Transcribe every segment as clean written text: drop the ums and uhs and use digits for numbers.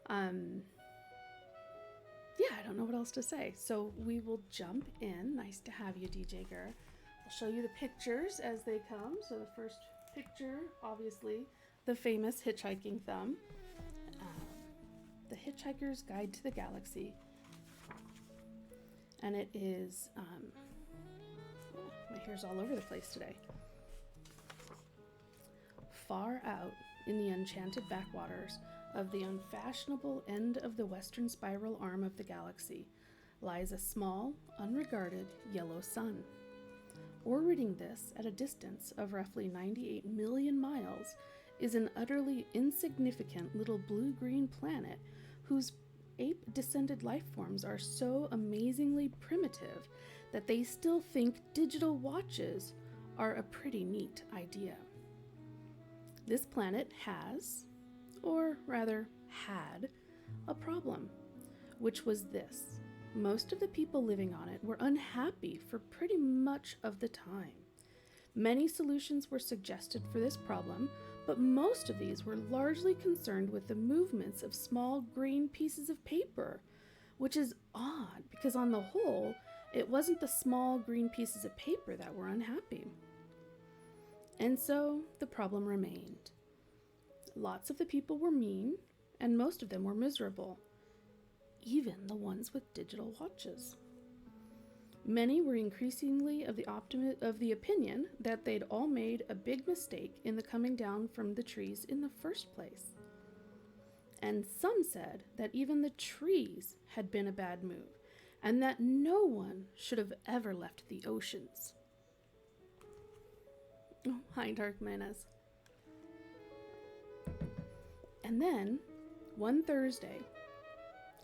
Um, yeah, I don't know what else to say. So we will jump in. Nice to have you, DJ Gur. I'll show you the pictures as they come. So the first picture, obviously, the famous hitchhiking thumb. The Hitchhiker's Guide to the Galaxy. And it is, my hair's all over the place today. Far out in the enchanted backwaters of the unfashionable end of the western spiral arm of the galaxy lies a small, unregarded yellow sun. Orbiting this at a distance of roughly 98 million miles is an utterly insignificant little blue-green planet whose ape-descended life forms are so amazingly primitive that they still think digital watches are a pretty neat idea. This planet has, or rather had, a problem, which was this. Most of the people living on it were unhappy for pretty much of the time. Many solutions were suggested for this problem, but most of these were largely concerned with the movements of small green pieces of paper, which is odd because on the whole, it wasn't the small green pieces of paper that were unhappy. And so the problem remained. Lots of the people were mean, and most of them were miserable, even the ones with digital watches. Many were increasingly of the opinion that they'd all made a big mistake in the coming down from the trees in the first place. And some said that even the trees had been a bad move, and that no one should have ever left the oceans. Oh, hi, Dark Menace. And then, one Thursday,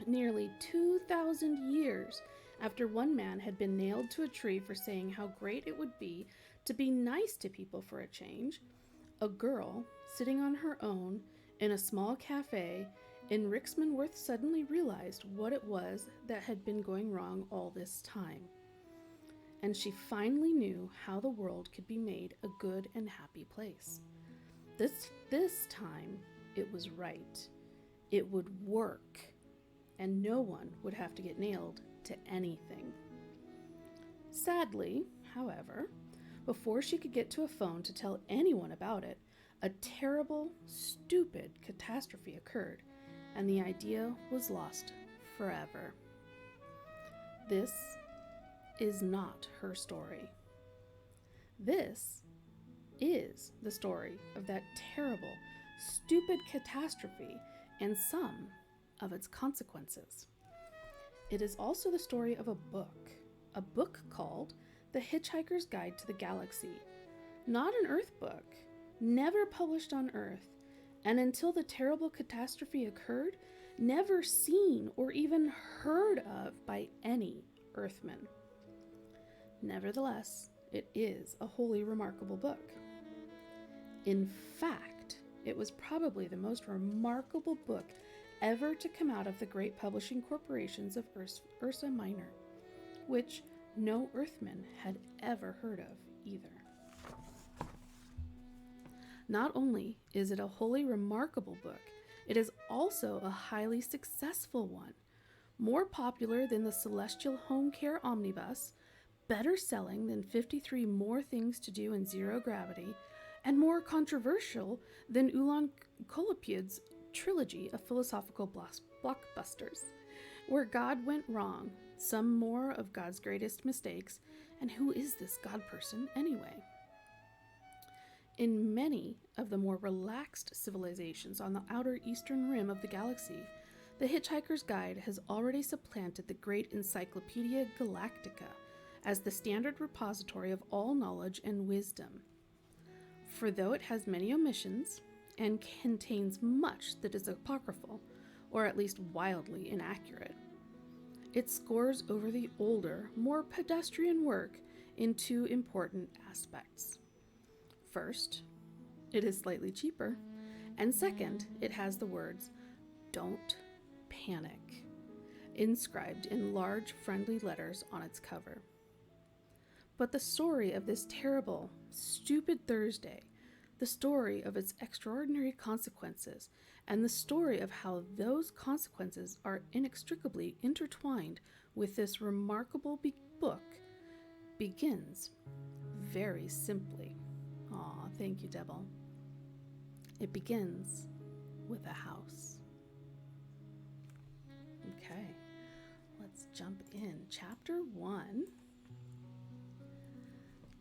nearly 2,000 years after one man had been nailed to a tree for saying how great it would be to be nice to people for a change, a girl, sitting on her own in a small cafe in Rixmanworth, suddenly realized what it was that had been going wrong all this time. And she finally knew how the world could be made a good and happy place. This time, it was right. It would work, and no one would have to get nailed to anything. Sadly, however, before she could get to a phone to tell anyone about it, a terrible, stupid catastrophe occurred, and the idea was lost forever. This is not her story. This is the story of that terrible, stupid catastrophe and some of its consequences. It is also the story of a book called The Hitchhiker's Guide to the Galaxy. Not an Earth book, never published on Earth, and until the terrible catastrophe occurred, never seen or even heard of by any Earthman. Nevertheless, it is a wholly remarkable book. In fact, it was probably the most remarkable book ever to come out of the great publishing corporations of Ursa Minor, which no Earthman had ever heard of either. Not only is it a wholly remarkable book, it is also a highly successful one, more popular than the Celestial Home Care Omnibus, better selling than 53 More Things to Do in Zero Gravity, and more controversial than Ulan Kolopyid's trilogy of philosophical blockbusters, Where God Went Wrong, Some More of God's Greatest Mistakes, and Who Is This God Person Anyway? In many of the more relaxed civilizations on the outer eastern rim of the galaxy, the Hitchhiker's Guide has already supplanted the great Encyclopedia Galactica as the standard repository of all knowledge and wisdom. For though it has many omissions and contains much that is apocryphal, or at least wildly inaccurate, it scores over the older, more pedestrian work in two important aspects. First, it is slightly cheaper, and second, it has the words, "Don't panic," inscribed in large, friendly letters on its cover. But the story of this terrible, stupid Thursday, the story of its extraordinary consequences, and the story of how those consequences are inextricably intertwined with this remarkable book begins very simply. Aw, thank you, Devil. It begins with a house. Okay, let's jump in. Chapter 1.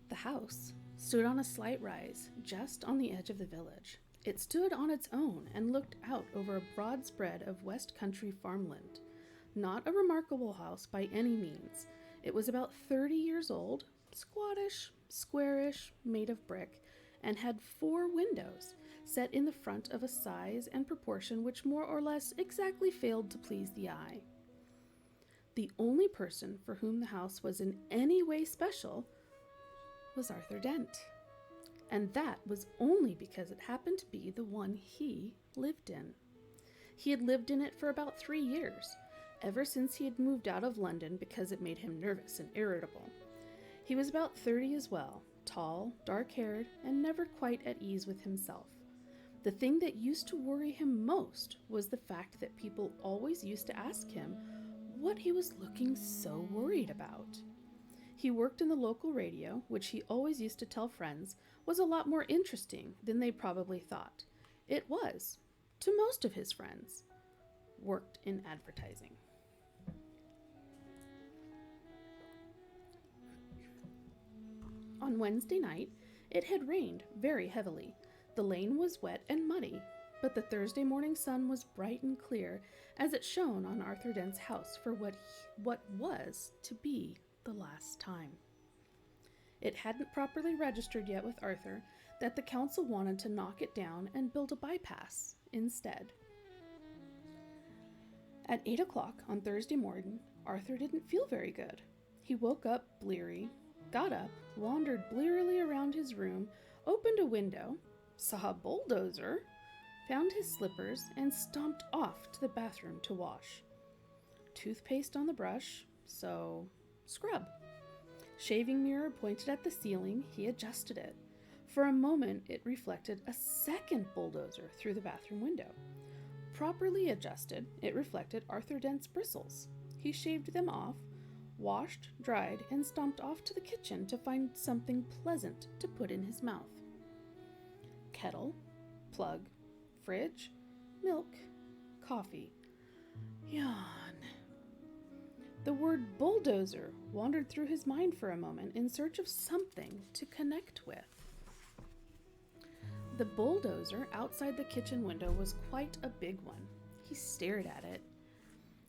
The house stood on a slight rise, just on the edge of the village. It stood on its own and looked out over a broad spread of West Country farmland. Not a remarkable house by any means. It was about 30 years old, squattish, squarish, made of brick, and had 4 windows, set in the front of a size and proportion which more or less exactly failed to please the eye. The only person for whom the house was in any way special was Arthur Dent, and that was only because it happened to be the one he lived in. He had lived in it for about 3 years, ever since he had moved out of London because it made him nervous and irritable. He was about 30 as well, tall, dark-haired, and never quite at ease with himself. The thing that used to worry him most was the fact that people always used to ask him what he was looking so worried about. He worked in the local radio, which he always used to tell friends was a lot more interesting than they probably thought. It was, to most of his friends. Worked in advertising. On Wednesday night, it had rained very heavily. The lane was wet and muddy, but the Thursday morning sun was bright and clear as it shone on Arthur Dent's house for what was to be the last time. It hadn't properly registered yet with Arthur that the council wanted to knock it down and build a bypass instead. At 8 o'clock on Thursday morning, Arthur didn't feel very good. He woke up bleary, got up, wandered blearily around his room, opened a window, saw a bulldozer, found his slippers, and stomped off to the bathroom to wash. Toothpaste on the brush, so scrub. Shaving mirror pointed at the ceiling, he adjusted it. For a moment, it reflected a second bulldozer through the bathroom window. Properly adjusted, it reflected Arthur Dent's bristles. He shaved them off, washed, dried, and stomped off to the kitchen to find something pleasant to put in his mouth. Kettle, plug, fridge, milk, coffee. Yawn. The word bulldozer wandered through his mind for a moment in search of something to connect with. The bulldozer outside the kitchen window was quite a big one. He stared at it.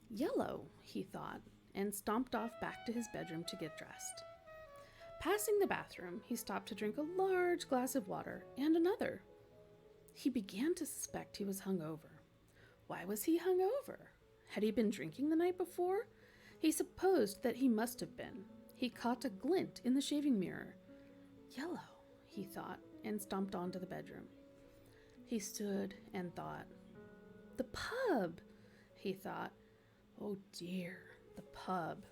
Yellow, he thought, and stomped off back to his bedroom to get dressed. Passing the bathroom, he stopped to drink a large glass of water and another. He began to suspect he was hungover. Why was he hungover? Had he been drinking the night before? He supposed that he must have been. He caught a glint in the shaving mirror. Yellow, he thought, and stomped on to the bedroom. He stood and thought. The pub, he thought. Oh dear, the pub.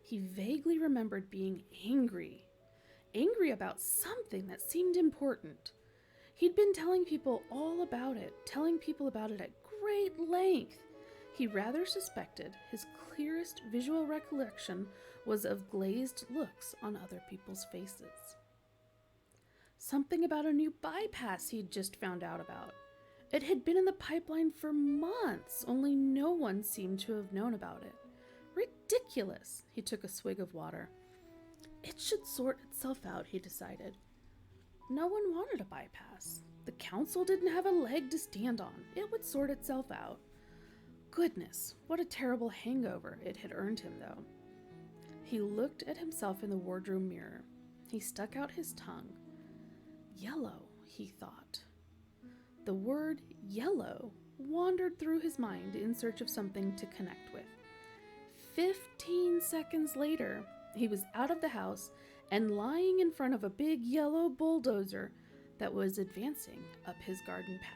He vaguely remembered being angry about something that seemed important. He'd been telling people all about it, telling people about it at great length. He rather suspected his clearest visual recollection was of glazed looks on other people's faces. Something about a new bypass he'd just found out about. It had been in the pipeline for months, only no one seemed to have known about it. Ridiculous! He took a swig of water. It should sort itself out, he decided. No one wanted a bypass. The council didn't have a leg to stand on. It would sort itself out. Goodness, what a terrible hangover it had earned him, though. He looked at himself in the wardrobe mirror. He stuck out his tongue. Yellow, he thought. The word yellow wandered through his mind in search of something to connect with. 15 seconds later, he was out of the house and lying in front of a big yellow bulldozer that was advancing up his garden path.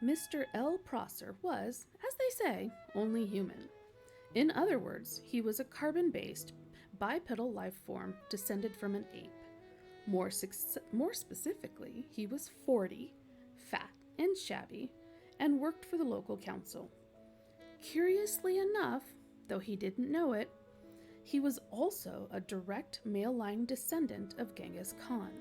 Mr. L. Prosser was, as they say, only human. In other words, he was a carbon-based, bipedal life form descended from an ape. More specifically, he was 40, fat, and shabby, and worked for the local council. Curiously enough, though he didn't know it, he was also a direct male-line descendant of Genghis Khan.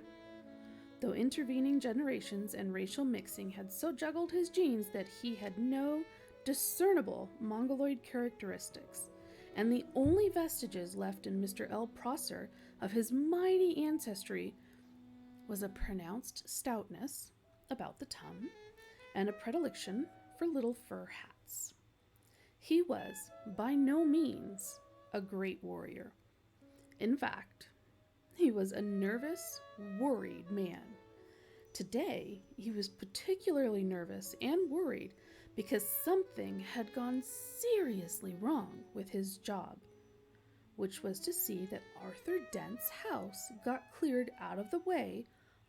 Though intervening generations and racial mixing had so juggled his genes that he had no discernible Mongoloid characteristics, and the only vestiges left in Mr. L. Prosser of his mighty ancestry was a pronounced stoutness about the tongue and a predilection for little fur hats. He was by no means a great warrior. In fact, he was a nervous, worried man. Today, he was particularly nervous and worried because something had gone seriously wrong with his job, which was to see that Arthur Dent's house got cleared out of the way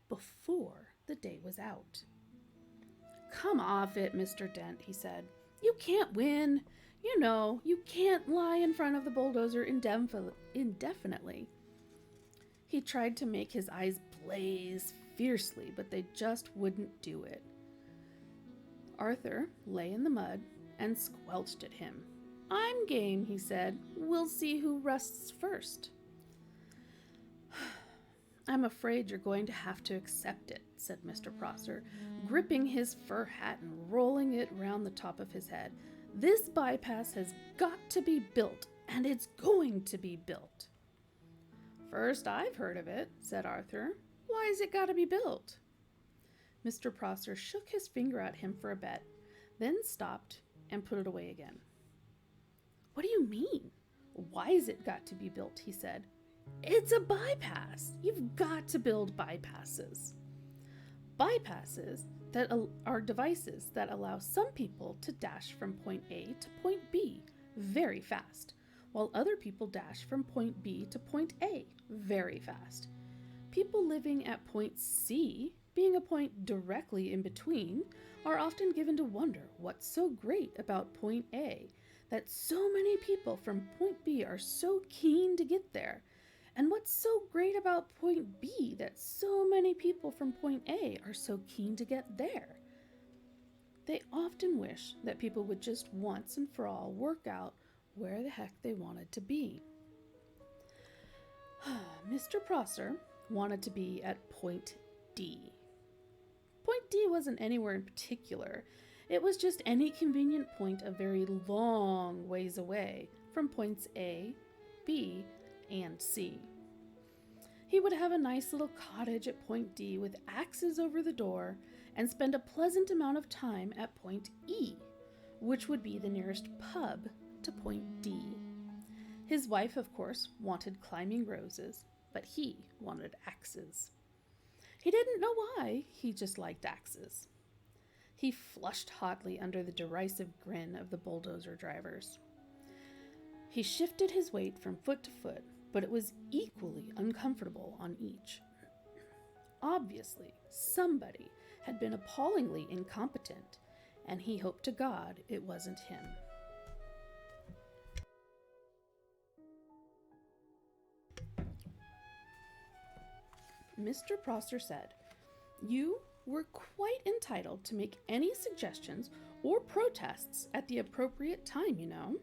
before the day was out. "Come off it, Mr. Dent," he said. "You can't win. You know, you can't lie in front of the bulldozer indefinitely." He tried to make his eyes blaze fiercely, but they just wouldn't do it. Arthur lay in the mud and squelched at him. "I'm game," he said. "We'll see who rusts first." "I'm afraid you're going to have to accept it," said Mr. Prosser, gripping his fur hat and rolling it round the top of his head. "This bypass has got to be built, and it's going to be built." "First I've heard of it," said Arthur. "Why's it got to be built?" Mr. Prosser shook his finger at him for a bet, then stopped and put it away again. "What do you mean? Why's it got to be built?" he said. "It's a bypass. You've got to build bypasses." Bypasses that are devices that allow some people to dash from point A to point B very fast, while other people dash from point B to point A very fast. People living at point C, being a point directly in between, are often given to wonder what's so great about point A that so many people from point B are so keen to get there, and what's so great about point B that so many people from point A are so keen to get there. They often wish that people would just once and for all work out where the heck they wanted to be. Mr. Prosser wanted to be at point D. Point D wasn't anywhere in particular. It was just any convenient point a very long ways away from points A, B, and C. He would have a nice little cottage at point D with axes over the door and spend a pleasant amount of time at point E, which would be the nearest pub to point D. His wife, of course, wanted climbing roses, but he wanted axes. He didn't know why, he just liked axes. He flushed hotly under the derisive grin of the bulldozer drivers. He shifted his weight from foot to foot, but it was equally uncomfortable on each. Obviously, somebody had been appallingly incompetent, and he hoped to God it wasn't him. Mr. Prosser said, "You were quite entitled to make any suggestions or protests at the appropriate time, you know."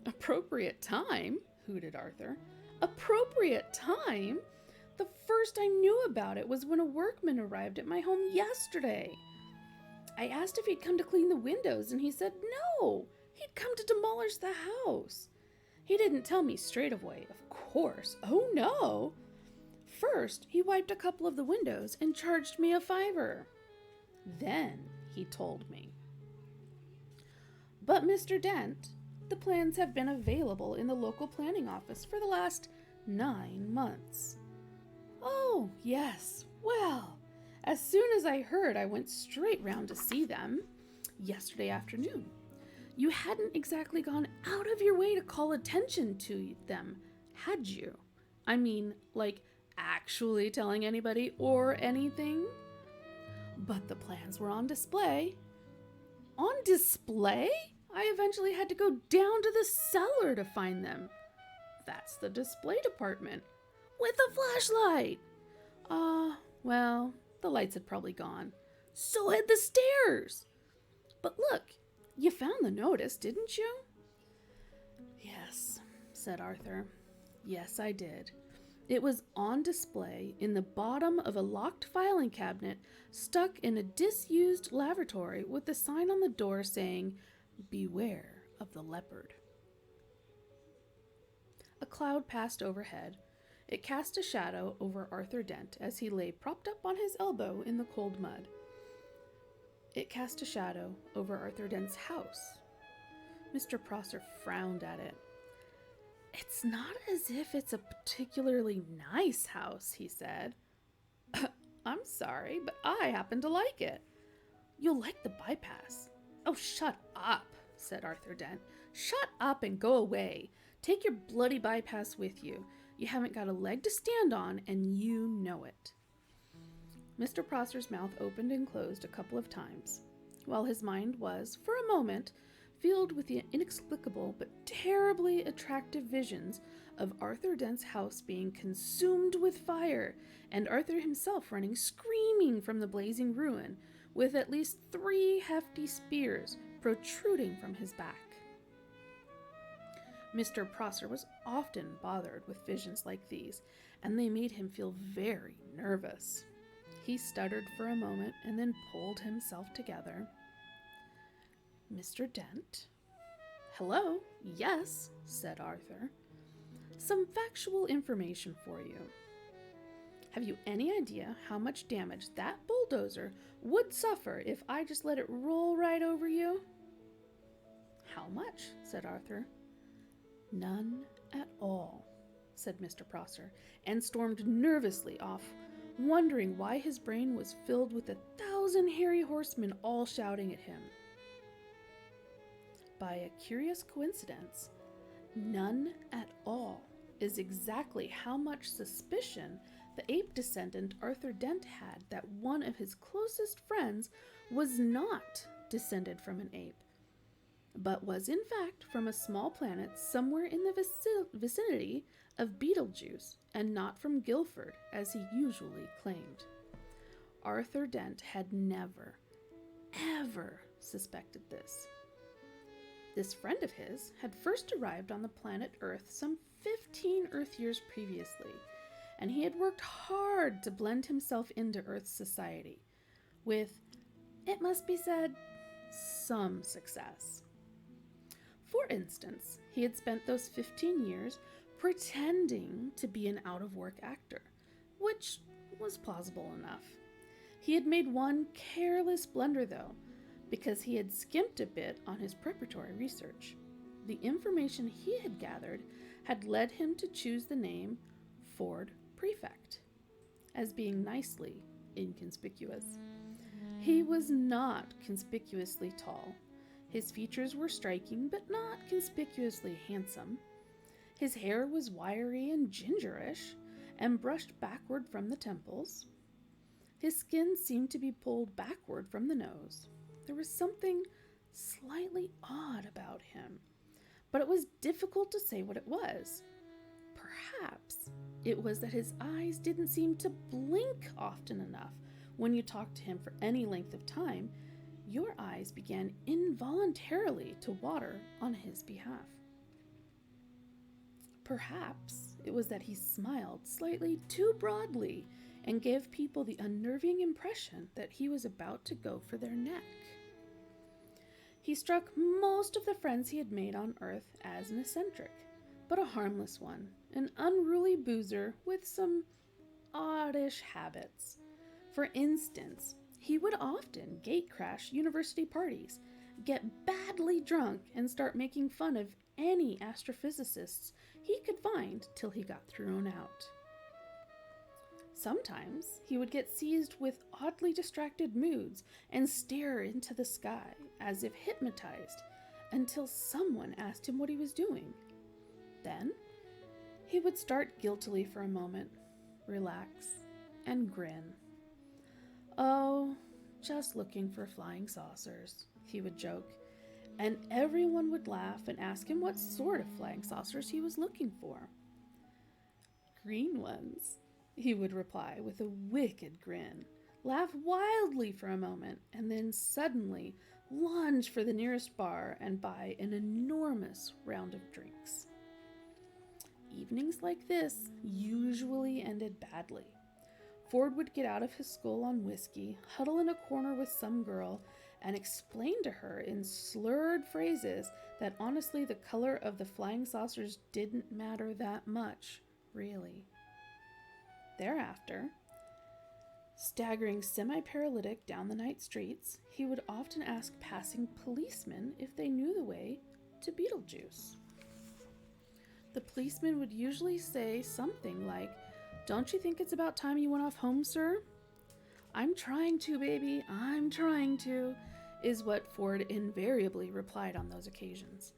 "Appropriate time?" hooted Arthur. "Appropriate time? The first I knew about it was when a workman arrived at my home yesterday. I asked if he'd come to clean the windows, and he said no, he'd come to demolish the house. He didn't tell me straight away, of course. Oh no! First, he wiped a couple of the windows and charged me $5. Then he told me. But Mr. Dent, the plans have been available in the local planning office for the last 9 months. Oh, yes. Well, as soon as I heard, I went straight round to see them yesterday afternoon. You hadn't exactly gone out of your way to call attention to them, had you? I mean, like, actually telling anybody or anything? But the plans were on display. On display? I eventually had to go down to the cellar to find them. That's the display department. With a flashlight. Well, the lights had probably gone. So had the stairs. But look, you found the notice, didn't you? Yes, said Arthur. Yes, I did. It was on display in the bottom of a locked filing cabinet stuck in a disused lavatory with a sign on the door saying, "Beware of the leopard." A cloud passed overhead. It cast a shadow over Arthur Dent as he lay propped up on his elbow in the cold mud. It cast a shadow over Arthur Dent's house. Mr. Prosser frowned at it. "It's not as if it's a particularly nice house," he said. "I'm sorry, but I happen to like it. You'll like the bypass." "Oh, shut up," said Arthur Dent. "Shut up and go away. Take your bloody bypass with you. You haven't got a leg to stand on, and you know it." Mr. Prosser's mouth opened and closed a couple of times, while his mind was, for a moment, filled with the inexplicable but terribly attractive visions of Arthur Dent's house being consumed with fire, and Arthur himself running screaming from the blazing ruin, with at least 3 hefty spears protruding from his back. Mr. Prosser was often bothered with visions like these, and they made him feel very nervous. He stuttered for a moment and then pulled himself together. "Mr. Dent?" "Hello, yes," said Arthur. "Some factual information for you. Have you any idea how much damage that bulldozer would suffer if I just let it roll right over you?" "How much?" said Arthur. "None at all," said Mr. Prosser, and stormed nervously off, wondering why his brain was filled with 1,000 hairy horsemen all shouting at him. By a curious coincidence, "none at all" is exactly how much suspicion the ape descendant Arthur Dent had that one of his closest friends was not descended from an ape, but was in fact from a small planet somewhere in the vicinity of Betelgeuse, and not from Guilford, as he usually claimed. Arthur Dent had never, ever suspected this. This friend of his had first arrived on the planet Earth some 15 Earth years previously, and he had worked hard to blend himself into Earth's society, with, it must be said, some success. For instance, he had spent those 15 years pretending to be an out-of-work actor, which was plausible enough. He had made one careless blunder, though, because he had skimped a bit on his preparatory research. The information he had gathered had led him to choose the name Ford Prefect, as being nicely inconspicuous. He was not conspicuously tall. His features were striking, but not conspicuously handsome. His hair was wiry and gingerish, and brushed backward from the temples. His skin seemed to be pulled backward from the nose. There was something slightly odd about him, but it was difficult to say what it was. Perhaps it was that his eyes didn't seem to blink often enough. When you talked to him for any length of time, your eyes began involuntarily to water on his behalf. Perhaps it was that he smiled slightly too broadly and gave people the unnerving impression that he was about to go for their neck. He struck most of the friends he had made on Earth as an eccentric, but a harmless one, an unruly boozer with some oddish habits. For instance, he would often gatecrash university parties, get badly drunk, and start making fun of any astrophysicists he could find till he got thrown out. Sometimes he would get seized with oddly distracted moods and stare into the sky as if hypnotized until someone asked him what he was doing. Then he would start guiltily for a moment, relax, and grin. "Oh, just looking for flying saucers," he would joke, and everyone would laugh and ask him what sort of flying saucers he was looking for. "Green ones," he would reply with a wicked grin, laugh wildly for a moment, and then suddenly lunge for the nearest bar and buy an enormous round of drinks. Evenings like this usually ended badly. Ford would get out of his skull on whiskey, huddle in a corner with some girl, and explain to her in slurred phrases that honestly the color of the flying saucers didn't matter that much, really. Thereafter, staggering semi-paralytic down the night streets, he would often ask passing policemen if they knew the way to Beetlejuice. The policeman would usually say something like, "Don't you think it's about time you went off home, sir?" "I'm trying to, baby, I'm trying to," is what Ford invariably replied on those occasions.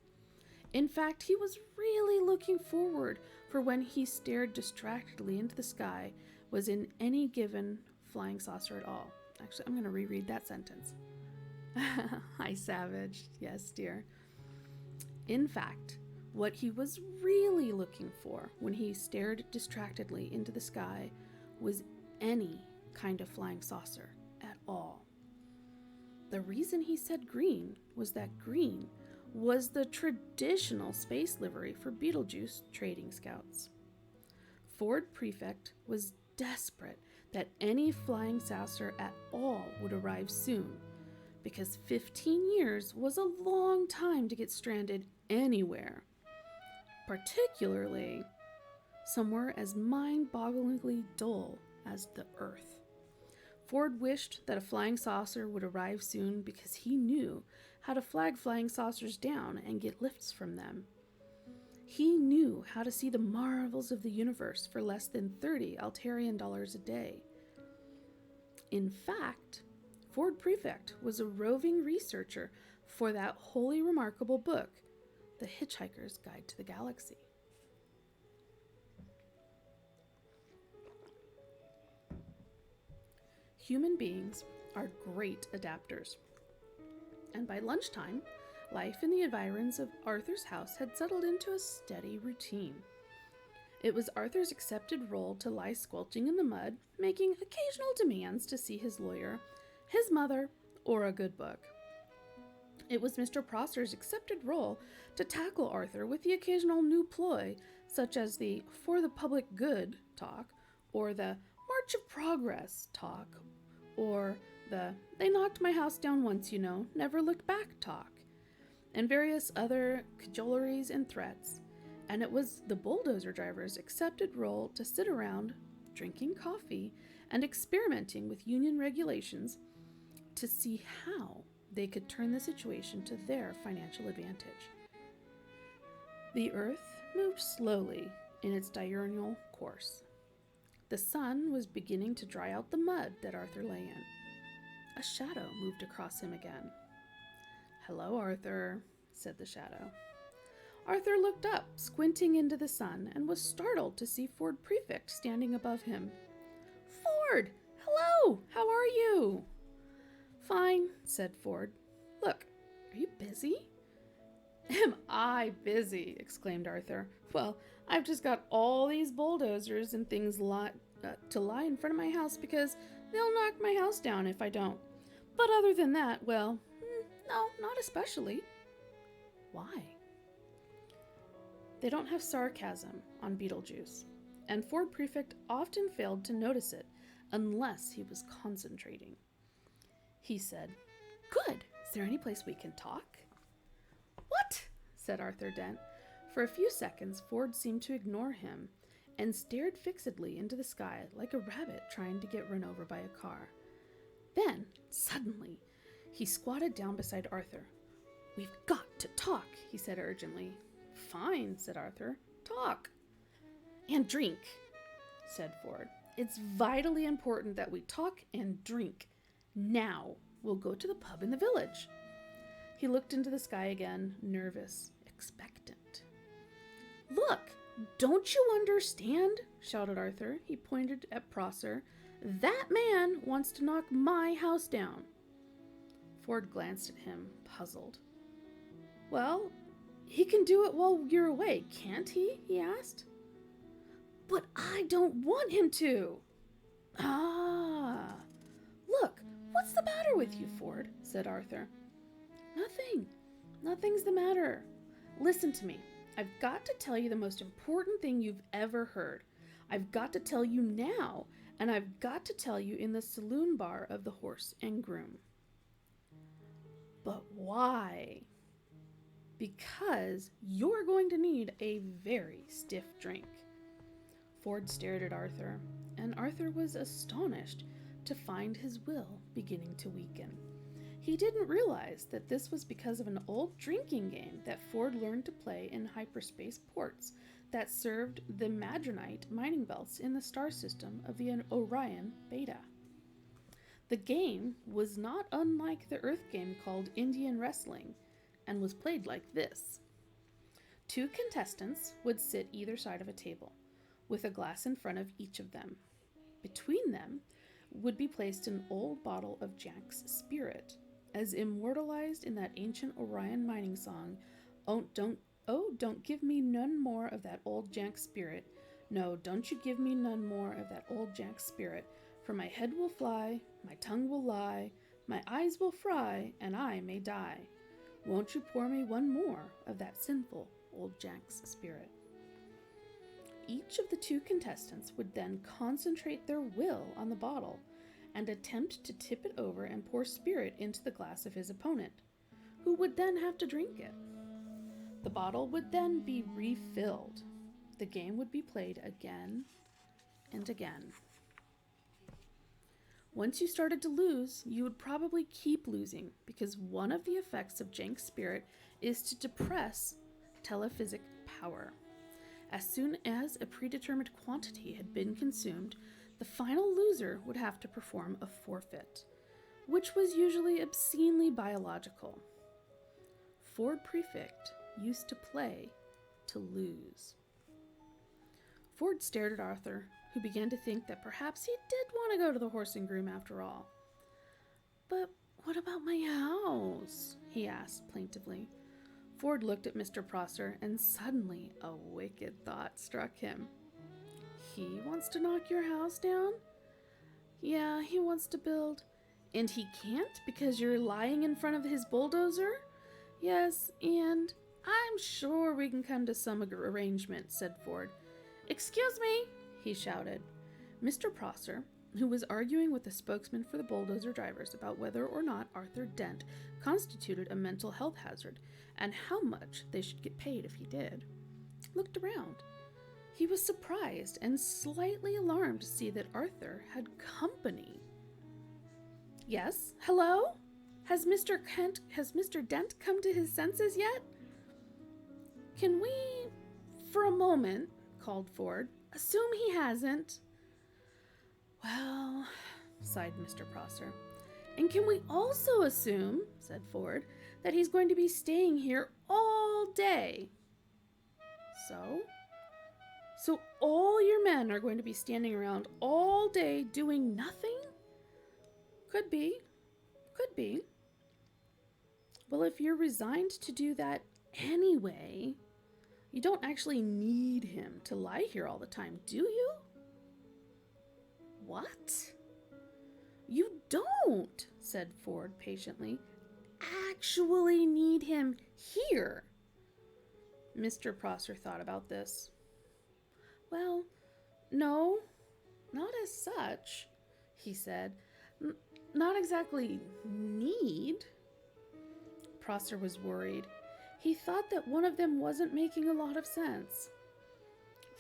In fact, he was really looking forward for when he stared distractedly into the sky was in any given flying saucer at all. Actually, I'm going to reread that sentence. I savaged. Yes, dear. In fact, what he was really looking for when he stared distractedly into the sky was any kind of flying saucer at all. The reason he said green was that green was the traditional space livery for Beetlejuice trading scouts. Ford Prefect was desperate that any flying saucer at all would arrive soon, because 15 years was a long time to get stranded anywhere, particularly somewhere as mind-bogglingly dull as the Earth. Ford wished that a flying saucer would arrive soon because he knew how to flag flying saucers down and get lifts from them. He knew how to see the marvels of the universe for less than 30 Altarian dollars a day. In fact, Ford Prefect was a roving researcher for that wholly remarkable book, The Hitchhiker's Guide to the Galaxy. Human beings are great adapters, and by lunchtime, life in the environs of Arthur's house had settled into a steady routine. It was Arthur's accepted role to lie squelching in the mud, making occasional demands to see his lawyer, his mother, or a good book. It was Mr. Prosser's accepted role to tackle Arthur with the occasional new ploy, such as the "for the public good" talk, or the "March of Progress" talk, or the "they knocked my house down once, you know, never looked back" talk, and various other cajoleries and threats. And it was the bulldozer driver's accepted role to sit around drinking coffee and experimenting with union regulations to see how they could turn the situation to their financial advantage. The earth moved slowly in its diurnal course. The sun was beginning to dry out the mud that Arthur lay in. A shadow moved across him again. "Hello, Arthur," said the shadow. Arthur looked up, squinting into the sun, and was startled to see Ford Prefect standing above him. "Ford! Hello! How are you?" "Fine," said Ford. "Look, are you busy?" "Am I busy?" exclaimed Arthur. "Well, I've just got all these bulldozers and things to lie in front of my house because they'll knock my house down if I don't. But other than that, well, no, not especially." "Why?" They don't have sarcasm on Beetlejuice, and Ford Prefect often failed to notice it unless he was concentrating. He said, "Good. Is there any place we can talk?" "What?" said Arthur Dent. For a few seconds, Ford seemed to ignore him and stared fixedly into the sky like a rabbit trying to get run over by a car. Then, suddenly, he squatted down beside Arthur. "We've got to talk," he said urgently. "Fine," said Arthur. "Talk." "And drink," said Ford. "It's vitally important that we talk and drink. Now, we'll go to the pub in the village." He looked into the sky again, nervous, expectant. "Look, don't you understand?" shouted Arthur. He pointed at Prosser. "That man wants to knock my house down." Ford glanced at him, puzzled. "Well, he can do it while you're away, can't he?" he asked. "But I don't want him to." "Ah, What's the matter with you, Ford? Said Arthur. Nothing. Nothing's the matter. Listen to me. I've got to tell you the most important thing you've ever heard. I've got to tell you now, and I've got to tell you in the saloon bar of the Horse and Groom. But why? Because you're going to need a very stiff drink. Ford stared at Arthur, and Arthur was astonished to find his will beginning to weaken. He didn't realize that this was because of an old drinking game that Ford learned to play in hyperspace ports that served the Madronite mining belts in the star system of the Orion Beta. The game was not unlike the Earth game called Indian Wrestling, and was played like this. 2 contestants would sit either side of a table, with a glass in front of each of them. Between them would be placed an old bottle of Jack's spirit, as immortalized in that ancient Orion mining song, "Oh, don't give me none more of that old Jack spirit. No, don't you give me none more of that old Jack spirit, for my head will fly, my tongue will lie, my eyes will fry, and I may die. Won't you pour me one more of that sinful old Jack's spirit?" Each of the 2 contestants would then concentrate their will on the bottle and attempt to tip it over and pour spirit into the glass of his opponent, who would then have to drink it. The bottle would then be refilled. The game would be played again and again. Once you started to lose, you would probably keep losing, because one of the effects of Jank's spirit is to depress telephasic power. As soon as a predetermined quantity had been consumed, the final loser would have to perform a forfeit, which was usually obscenely biological. Ford Prefect used to play to lose. Ford stared at Arthur, who began to think that perhaps he did want to go to the Horse and Groom after all. "But what about my house?" he asked plaintively. Ford looked at Mr. Prosser, and suddenly a wicked thought struck him. "He wants to knock your house down?" "Yeah, he wants to build." "And he can't because you're lying in front of his bulldozer?" "Yes, and I'm sure we can come to some arrangement," said Ford. "Excuse me," he shouted. Mr. Prosser, who was arguing with the spokesman for the bulldozer drivers about whether or not Arthur Dent constituted a mental health hazard and how much they should get paid if he did, looked around. He was surprised and slightly alarmed to see that Arthur had company. "Yes, hello? Has Mr. Dent come to his senses yet?" "Can we, for a moment," called Ford, "assume he hasn't?" "Well," sighed Mr. Prosser. "And can we also assume," said Ford, "that he's going to be staying here all day?" So all your men are going to be standing around all day doing nothing? Could be. Well, if you're resigned to do that anyway, you don't actually need him to lie here all the time, do you?" "What? You don't," said Ford patiently, "actually need him here." Mr. Prosser thought about this. "Well, no, not as such," he said. "Not exactly need." Prosser was worried. He thought that one of them wasn't making a lot of sense.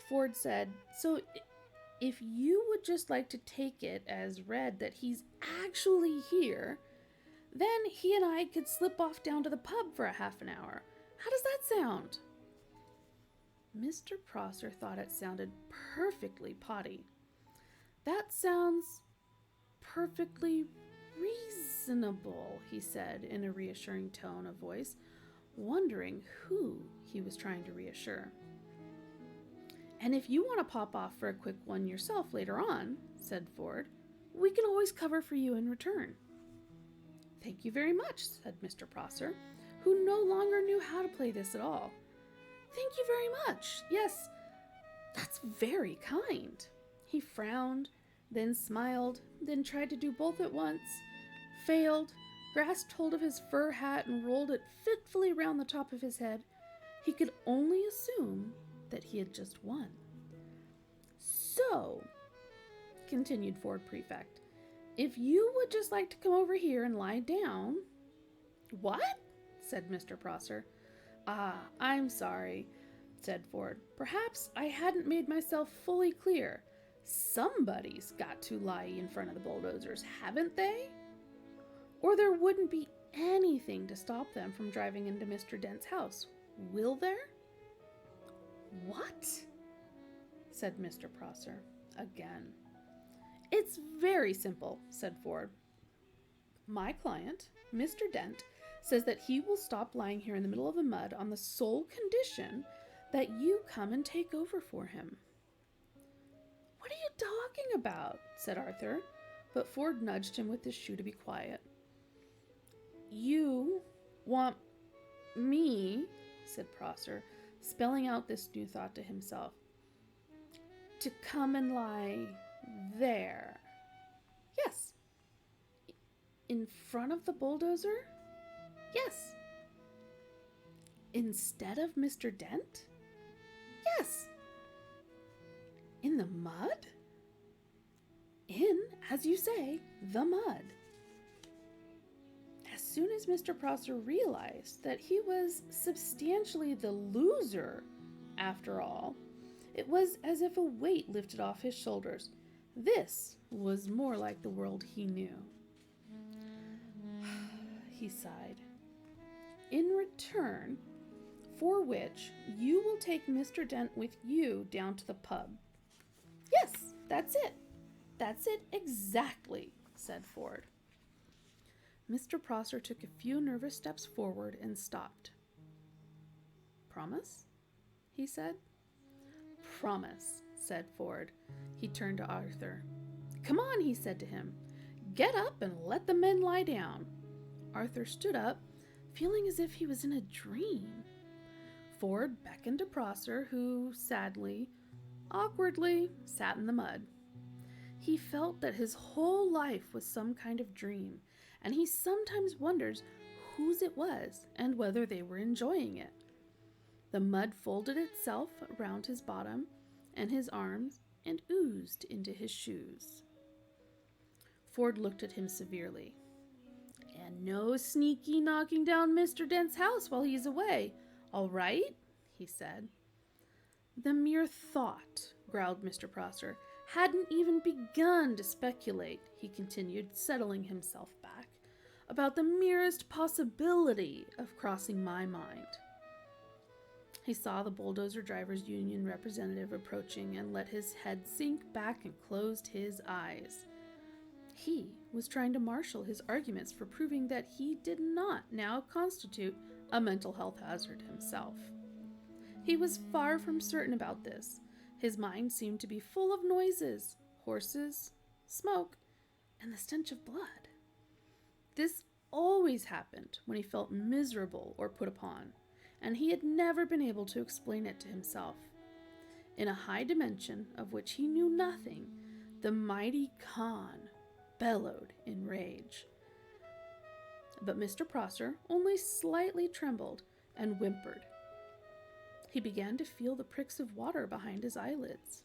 Ford said, "So if you would just like to take it as read that he's actually here, then he and I could slip off down to the pub for a half an hour. How does that sound?" Mr. Prosser thought it sounded perfectly potty. "That sounds perfectly reasonable," he said in a reassuring tone of voice, wondering who he was trying to reassure. "And if you want to pop off for a quick one yourself later on," said Ford, "we can always cover for you in return." "Thank you very much," said Mr. Prosser, who no longer knew how to play this at all. "Thank you very much. Yes, that's very kind." He frowned, then smiled, then tried to do both at once. failed, grasped hold of his fur hat and rolled it fitfully round the top of his head, he could only assume that he had just won. "So," continued Ford Prefect, "if you would just like to come over here and lie down—" "What?" said Mr. Prosser. "Ah, I'm sorry," said Ford. "Perhaps I hadn't made myself fully clear. Somebody's got to lie in front of the bulldozers, haven't they? Or there wouldn't be anything to stop them from driving into Mr. Dent's house, will there?" "What?" said Mr. Prosser again. "It's very simple," said Ford. "My client, Mr. Dent, says that he will stop lying here in the middle of the mud on the sole condition that you come and take over for him." "What are you talking about?" said Arthur, but Ford nudged him with his shoe to be quiet. "You want me," said Prosser, spelling out this new thought to himself, "to come and lie there?" "Yes." "In front of the bulldozer?" "Yes." "Instead of Mr. Dent?" "Yes." "In the mud?" "In, as you say, the mud." As soon as Mr. Prosser realized that he was substantially the loser after all, it was as if a weight lifted off his shoulders. This was more like the world he knew. He sighed. "In return for which you will take Mr. Dent with you down to the pub." "Yes, that's it. That's it exactly," said Ford. Mr. Prosser took a few nervous steps forward and stopped. "Promise?" he said. "Promise," said Ford. He turned to Arthur. "Come on," he said to him. "Get up and let the men lie down." Arthur stood up, feeling as if he was in a dream. Ford beckoned to Prosser, who sadly, awkwardly, sat in the mud. He felt that his whole life was some kind of dream, and he sometimes wonders whose it was and whether they were enjoying it. The mud folded itself around his bottom and his arms and oozed into his shoes. Ford looked at him severely. "And no sneaky knocking down Mr. Dent's house while he's away, all right?" he said. "The mere thought," growled Mr. Prosser. "Hadn't even begun to speculate," he continued, settling himself back, "about the merest possibility of crossing my mind." He saw the bulldozer drivers' union representative approaching and let his head sink back and closed his eyes. He was trying to marshal his arguments for proving that he did not now constitute a mental health hazard himself. He was far from certain about this. His mind seemed to be full of noises, horses, smoke, and the stench of blood. This always happened when he felt miserable or put upon, and he had never been able to explain it to himself. In a high dimension of which he knew nothing, the mighty Khan bellowed in rage. But Mr. Prosser only slightly trembled and whimpered. He began to feel the pricks of water behind his eyelids.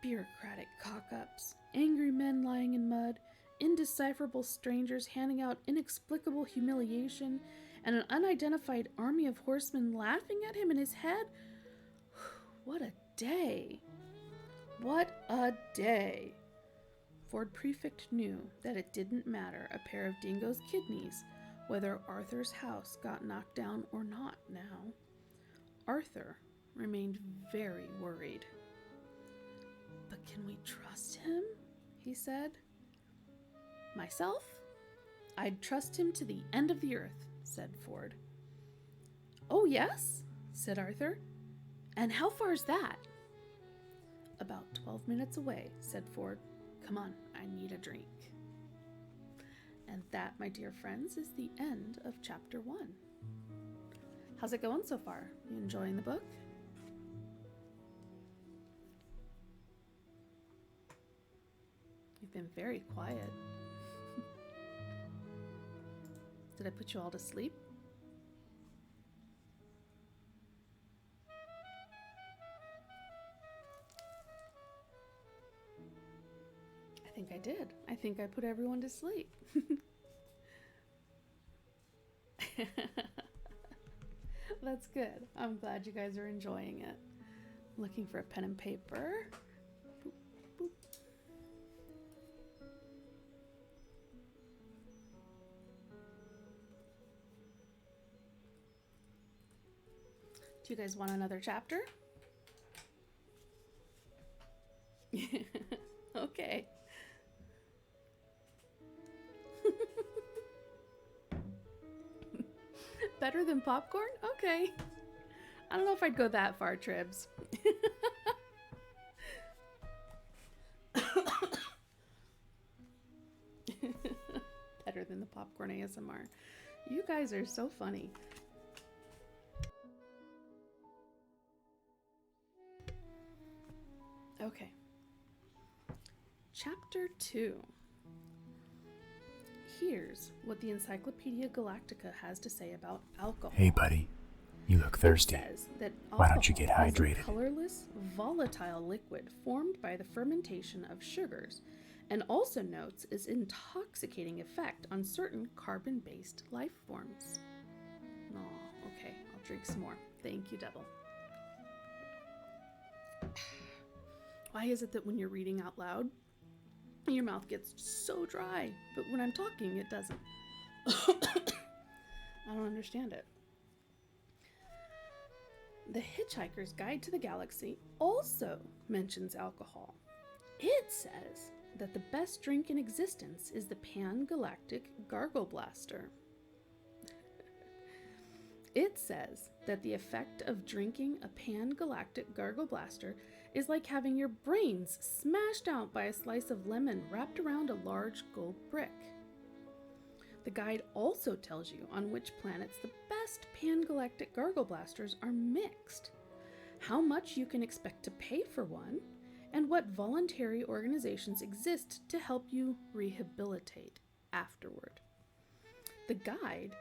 Bureaucratic cock-ups, angry men lying in mud, indecipherable strangers handing out inexplicable humiliation, and an unidentified army of horsemen laughing at him in his head. What a day! What a day! Ford Prefect knew that it didn't matter a pair of dingo's kidneys whether Arthur's house got knocked down or not now. Arthur remained very worried. "But can we trust him?" he said. "Myself? I'd trust him to the end of the earth," said Ford. "Oh, yes?" said Arthur. "And how far is that?" "About 12 minutes away," said Ford. "Come on, I need a drink." And that, my dear friends, is the end of chapter 1. How's it going so far? You enjoying the book? You've been very quiet. Did I put you all to sleep? I think I did. I think I put everyone to sleep. That's good. I'm glad you guys are enjoying it. Looking for a pen and paper. Boop, boop. Do you guys want another chapter? Okay. Better than popcorn? Okay. I don't know if I'd go that far, Tribs. Better than the popcorn ASMR. You guys are so funny. Okay. Chapter 2. Here's what the Encyclopedia Galactica has to say about alcohol. Hey, buddy. You look thirsty. It says that Why don't you get alcohol hydrated? is a colorless, volatile liquid formed by the fermentation of sugars, and also notes its intoxicating effect on certain carbon-based life forms. Oh, okay. I'll drink some more. Thank you, Devil. Why is it that when you're reading out loud, your mouth gets so dry, but when I'm talking, it doesn't? I don't understand it. The Hitchhiker's Guide to the Galaxy also mentions alcohol. It says that the best drink in existence is the Pan-Galactic Gargle Blaster. It says that the effect of drinking a Pan-Galactic Gargle Blaster is like having your brains smashed out by a slice of lemon wrapped around a large gold brick. The guide also tells you on which planets the best Pan-Galactic Gargle Blasters are mixed, how much you can expect to pay for one, and what voluntary organizations exist to help you rehabilitate afterward. The guide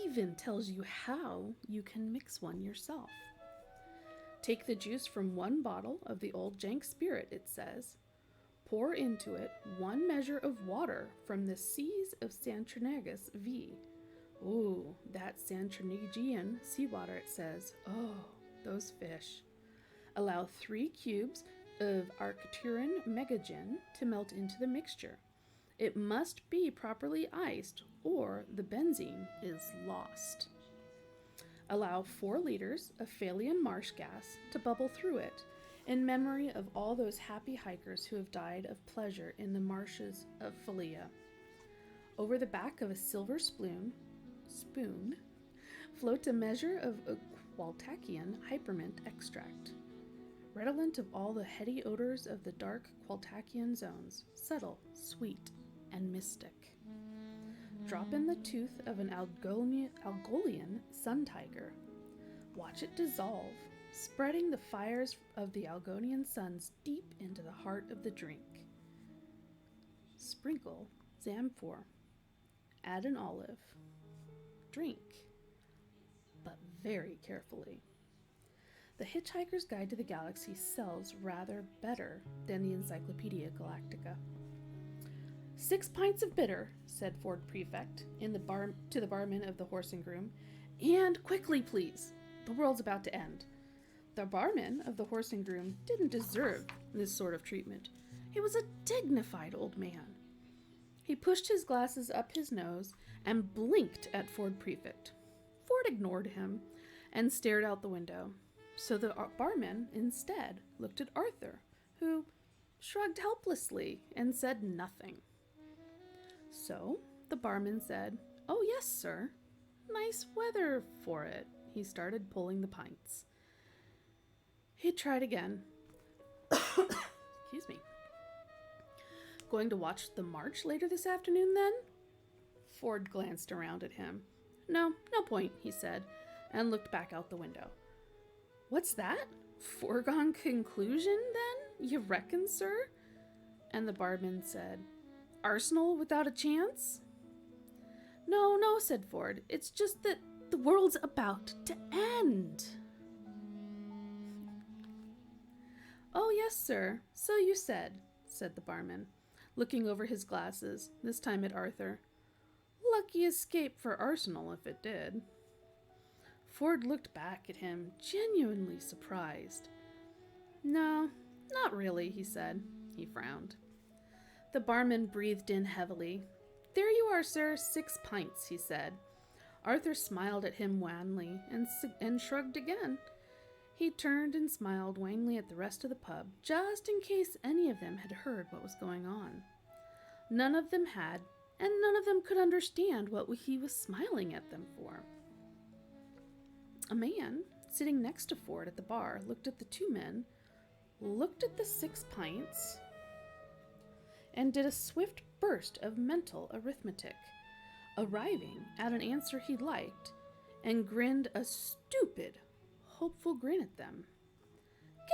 even tells you how you can mix one yourself. Take the juice from one bottle of the old jank spirit, it says. Pour into it 1 measure of water from the seas of Santronegus V. Ooh, that Santronegian seawater, it says. Oh, those fish. Allow 3 cubes of Arcturan Megagin to melt into the mixture. It must be properly iced or the benzene is lost. Allow 4 liters of Phalian marsh gas to bubble through it in memory of all those happy hikers who have died of pleasure in the marshes of Phalia. Over the back of a silver spoon, floats a measure of a Qualtacian hypermint extract, redolent of all the heady odors of the dark Qualtacian zones, subtle, sweet, and mystic. Drop in the tooth of an Algolian sun tiger. Watch it dissolve, spreading the fires of the Algonian suns deep into the heart of the drink. Sprinkle Zamphor. Add an olive. Drink, but very carefully. The Hitchhiker's Guide to the Galaxy sells rather better than the Encyclopedia Galactica. 6 pints of bitter, said Ford Prefect to the barman of the Horse and Groom. And quickly, please. The world's about to end. The barman of the Horse and Groom didn't deserve this sort of treatment. He was a dignified old man. He pushed his glasses up his nose and blinked at Ford Prefect. Ford ignored him and stared out the window. So the barman instead looked at Arthur, who shrugged helplessly and said nothing. So the barman said, "Oh yes, sir. Nice weather for it." He started pulling the pints. He tried again. Excuse me. Going to watch the march later this afternoon then? Ford glanced around at him. No point, he said, and looked back out the window. What's that? Foregone conclusion, then? You reckon, sir? And the barman said, Arsenal without a chance? No, no, said Ford. It's just that the world's about to end. Oh, yes, sir. So you said the barman, looking over his glasses, this time at Arthur. Lucky escape for Arsenal if it did. Ford looked back at him, genuinely surprised. No, not really, he said. He frowned. The barman breathed in heavily. There you are, sir, 6 pints, he said. Arthur smiled at him wanly and shrugged again. He turned and smiled wanly at the rest of the pub, just in case any of them had heard what was going on. None of them had, and none of them could understand what he was smiling at them for. A man sitting next to Ford at the bar looked at the 2 men, looked at the 6 pints, and did a swift burst of mental arithmetic, arriving at an answer he liked, and grinned a stupid, hopeful grin at them.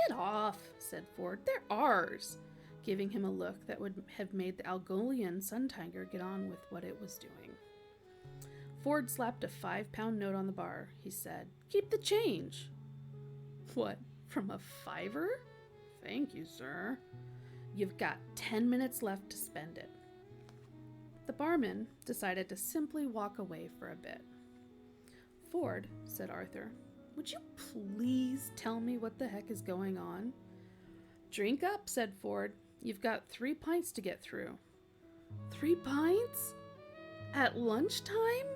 Get off, said Ford. They're ours, giving him a look that would have made the Algolian sun tiger get on with what it was doing. Ford slapped a 5-pound note on the bar. He said, Keep the change. What, from a 5er? Thank you, sir. You've got 10 minutes left to spend it. The barman decided to simply walk away for a bit. Ford, said Arthur, would you please tell me what the heck is going on? Drink up, said Ford. You've got 3 pints to get through. 3 pints? At lunchtime?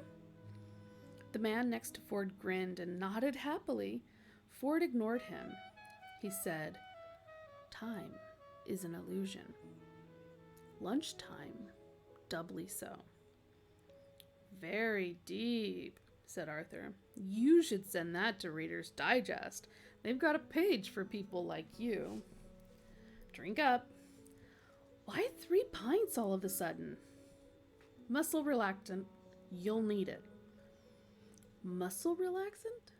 The man next to Ford grinned and nodded happily. Ford ignored him. He said, Time is an illusion. Lunchtime, doubly so. Very deep, said Arthur. You should send that to Reader's Digest. They've got a page for people like you. Drink up. Why 3 pints all of a sudden? Muscle relaxant. You'll need it. Muscle relaxant?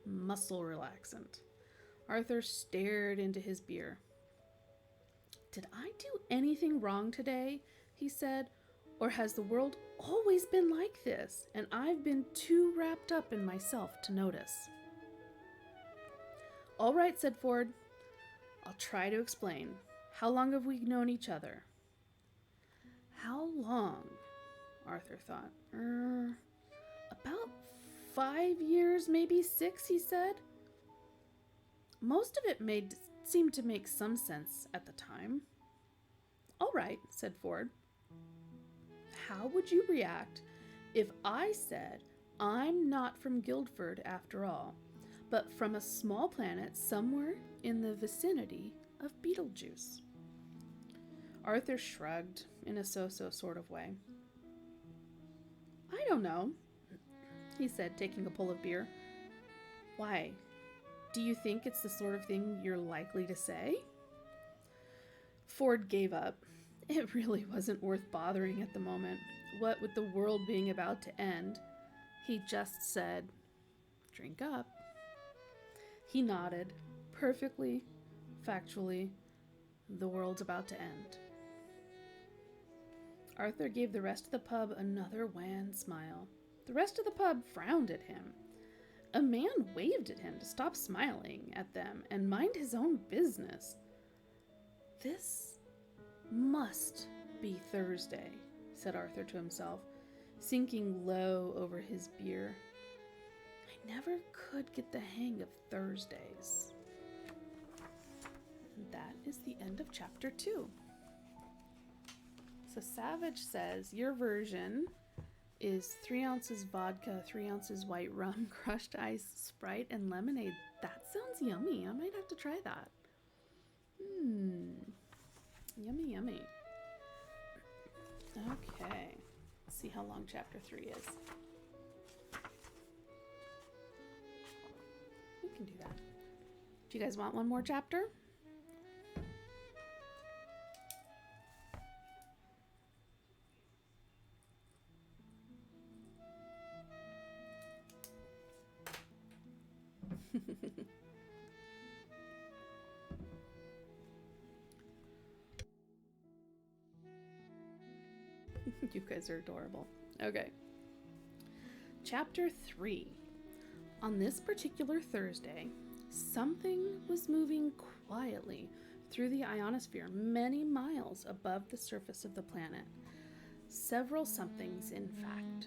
Muscle relaxant. Arthur stared into his beer. Did I do anything wrong today? He said. Or has the world always been like this, and I've been too wrapped up in myself to notice? All right, said Ford. I'll try to explain. How long have we known each other? How long? Arthur thought. About 5 years, maybe 6, he said. Most of it seemed to make some sense at the time. All right, said Ford. How would you react if I said I'm not from Guildford after all, but from a small planet somewhere in the vicinity of Beetlejuice? Arthur shrugged in a so-so sort of way. I don't know, he said, taking a pull of beer. Why? Do you think it's the sort of thing you're likely to say? Ford gave up. It really wasn't worth bothering at the moment. What with the world being about to end, he just said, Drink up. He nodded. Perfectly, factually, the world's about to end. Arthur gave the rest of the pub another wan smile. The rest of the pub frowned at him. A man waved at him to stop smiling at them and mind his own business. This must be Thursday, said Arthur to himself, sinking low over his beer. I never could get the hang of Thursdays. And that is the end of chapter 2. So Savage says your version is 3 ounces vodka, 3 ounces white rum, crushed ice, Sprite, and lemonade. That sounds yummy. I might have to try that. Yummy, yummy. Okay. Let's see how long chapter 3 is. We can do that. Do you guys want one more chapter? You guys are adorable. Okay. Chapter 3. On this particular Thursday, something was moving quietly through the ionosphere many miles above the surface of the planet. Several somethings, in fact.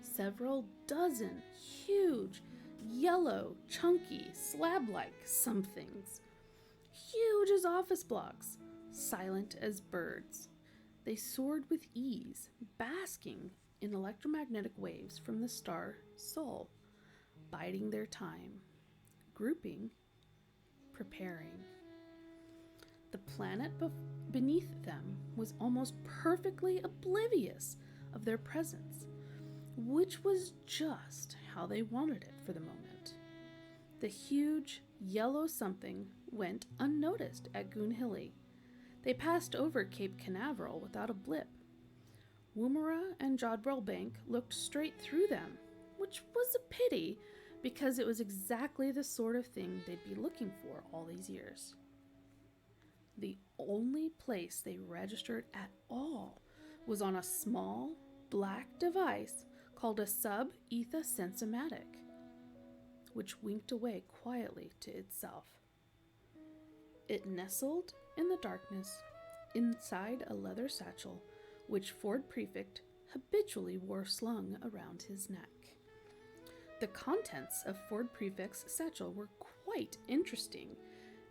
Several dozen huge, yellow, chunky, slab-like somethings. Huge as office blocks, silent as birds. They soared with ease, basking in electromagnetic waves from the star Sol, biding their time, grouping, preparing. The planet beneath them was almost perfectly oblivious of their presence, which was just how they wanted it for the moment. The huge yellow something went unnoticed at Goonhilly. They passed over Cape Canaveral without a blip. Woomera and Jodrell Bank looked straight through them, which was a pity because it was exactly the sort of thing they'd be looking for all these years. The only place they registered at all was on a small black device called a sub-etha sensomatic, which winked away quietly to itself. It nestled in the darkness inside a leather satchel which Ford Prefect habitually wore slung around his neck. The contents of Ford Prefect's satchel were quite interesting,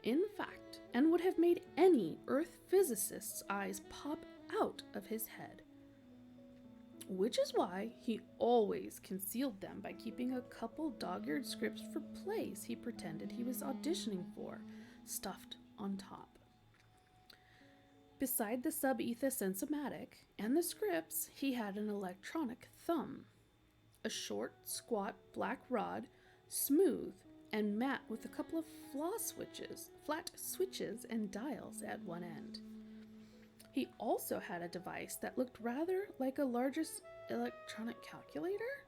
in fact, and would have made any Earth physicist's eyes pop out of his head. Which is why he always concealed them by keeping a couple dog-eared scripts for plays he pretended he was auditioning for, stuffed on top. Beside the sub-etha sensomatic and the scripts, he had an electronic thumb, a short, squat black rod, smooth and matte with a couple of flat switches and dials at one end. He also had a device that looked rather like a largest electronic calculator.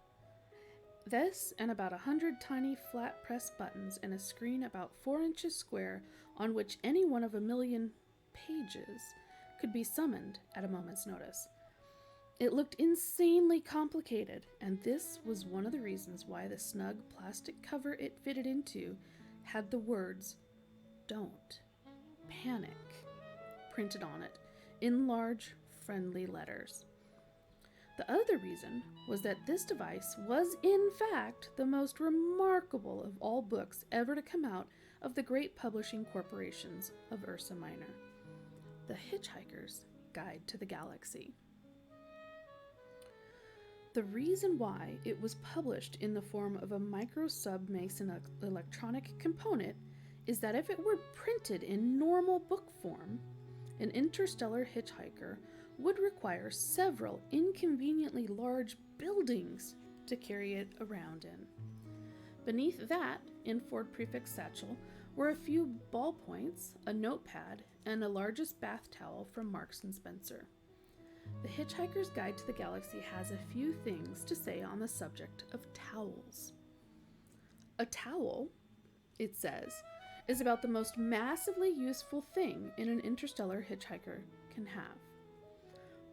This and about 100 tiny flat press buttons and a screen about 4 inches square on which any one of 1,000,000 pages could be summoned at a moment's notice. It looked insanely complicated, and this was one of the reasons why the snug plastic cover it fitted into had the words, "Don't panic," printed on it in large, friendly letters. The other reason was that this device was, in fact, the most remarkable of all books ever to come out of the great publishing corporations of Ursa Minor, The Hitchhikers' Guide to the Galaxy. The reason why it was published in the form of a micro-sub-Mason electronic component is that if it were printed in normal book form, an interstellar hitchhiker would require several inconveniently large buildings to carry it around in. Beneath that, in Ford Prefect's satchel, were a few ballpoints, a notepad, and the largest bath towel from Marks & Spencer. The Hitchhiker's Guide to the Galaxy has a few things to say on the subject of towels. A towel, it says, is about the most massively useful thing an interstellar hitchhiker can have.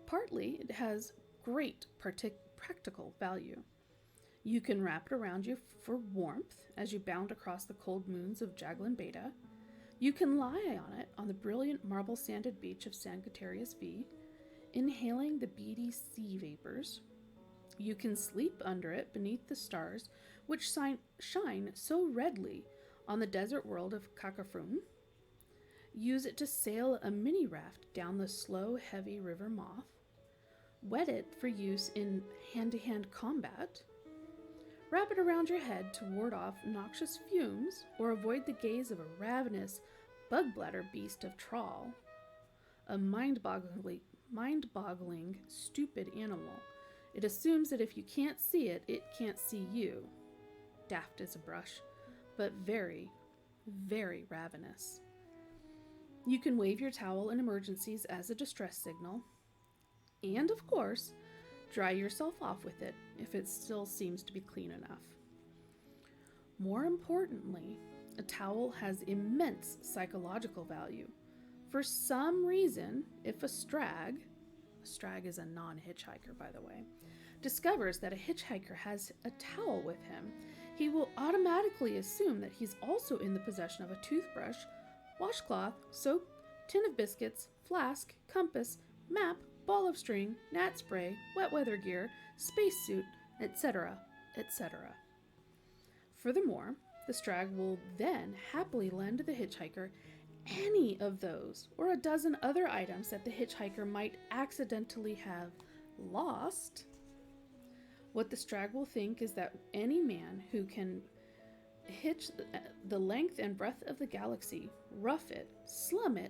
Partly, it has great practical value. You can wrap it around you for warmth as you bound across the cold moons of Jaglin Beta. You can lie on it on the brilliant marble-sanded beach of Sagittarius V, inhaling the beady sea vapors. You can sleep under it beneath the stars, which shine so redly on the desert world of Kakafrun. Use it to sail a mini raft down the slow, heavy river Moth. Wet it for use in hand-to-hand combat. Wrap it around your head to ward off noxious fumes or avoid the gaze of a ravenous, bug-bladder beast of trawl. A mind-boggling, stupid animal. It assumes that if you can't see it, it can't see you. Daft as a brush, but very, very ravenous. You can wave your towel in emergencies as a distress signal. And, of course, dry yourself off with it if it still seems to be clean enough. More importantly, a towel has immense psychological value. For some reason, if a strag is a non-hitchhiker, by the way, discovers that a hitchhiker has a towel with him, he will automatically assume that he's also in the possession of a toothbrush, washcloth, soap, tin of biscuits, flask, compass, map, ball of string, gnat spray, wet weather gear, spacesuit, etc., etc. Furthermore, the Strag will then happily lend the hitchhiker any of those or a dozen other items that the hitchhiker might accidentally have lost. What the Strag will think is that any man who can hitch the length and breadth of the galaxy, rough it, slum it,